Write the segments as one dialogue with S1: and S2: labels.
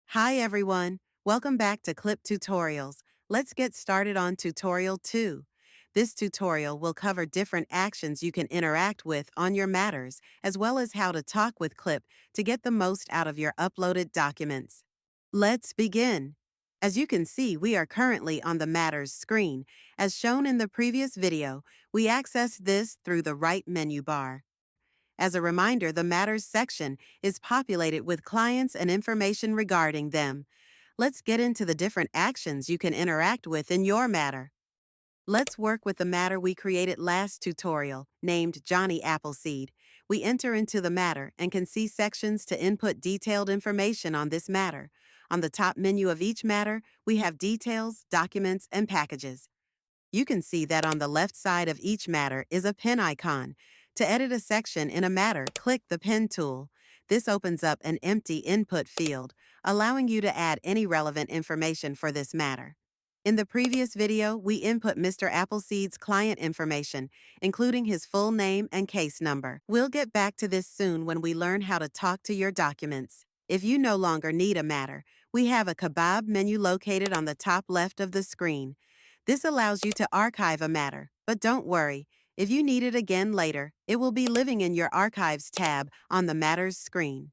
S1: Hi everyone, welcome back to KLIP Tutorials. Let's get started on Tutorial 2. This tutorial will cover different actions you can interact with on your matters, as well as how to talk with KLIP to get the most out of your uploaded documents. Let's begin. As you can see, we are currently on the Matters screen. As shown in the previous video, we access this through the right menu bar. As a reminder, the Matters section is populated with clients and information regarding them. Let's get into the different actions you can interact with in your matter. Let's work with the matter we created last tutorial, named Johnny Appleseed. We enter into the matter and can see sections to input detailed information on this matter. On the top menu of each matter, we have details, documents, and packages. You can see that on the left side of each matter is a pen icon. To edit a section in a matter, click the Pen tool. This opens up an empty input field, allowing you to add any relevant information for this matter. In the previous video, we input Mr. Appleseed's client information, including his full name and case number. We'll get back to this soon when we learn how to talk to your documents. If you no longer need a matter, we have a kebab menu located on the top left of the screen. This allows you to archive a matter, but don't worry. If you need it again later, it will be living in your Archives tab on the Matters screen.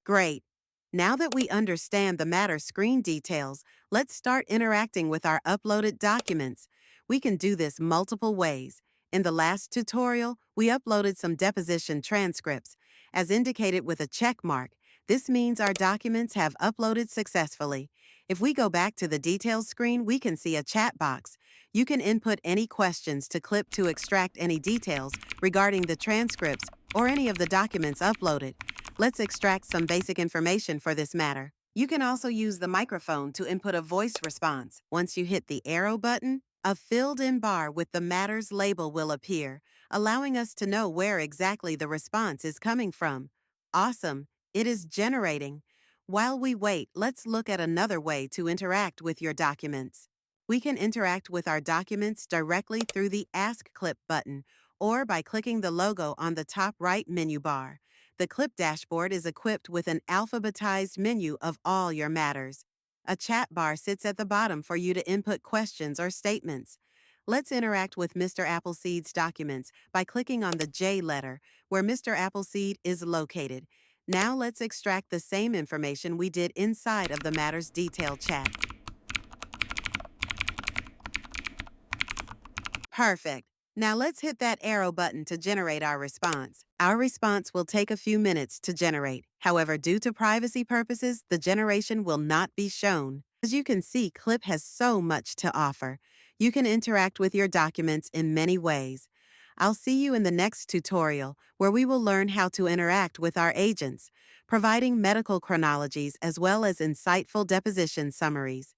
S1: Great! Now that we understand the Matter screen details, let's start interacting with our uploaded documents. We can do this multiple ways. In the last tutorial, we uploaded some deposition transcripts. As indicated with a check mark, this means our documents have uploaded successfully. If we go back to the Details screen, we can see a chat box. You can input any questions to KLIP to extract any details regarding the transcripts or any of the documents uploaded. Let's extract some basic information for this matter. You can also use the microphone to input a voice response. Once you hit the arrow button, a filled-in bar with the Matters label will appear, allowing us to know where exactly the response is coming from. Awesome! It is generating. While we wait, let's look at another way to interact with your documents. We can interact with our documents directly through the Ask KLIP button or by clicking the logo on the top right menu bar. The KLIP dashboard is equipped with an alphabetized menu of all your matters. A chat bar sits at the bottom for you to input questions or statements. Let's interact with Mr. Appleseed's documents by clicking on the J letter, where Mr. Appleseed is located. Now let's extract the same information we did inside of the Matters detail chat. Perfect. Now let's hit that arrow button to generate our response. Our response will take a few minutes to generate. However, due to privacy purposes, the generation will not be shown. As you can see, KLIP has so much to offer. You can interact with your documents in many ways. I'll see you in the next tutorial, where we will learn how to interact with our agents, providing medical chronologies as well as insightful deposition summaries.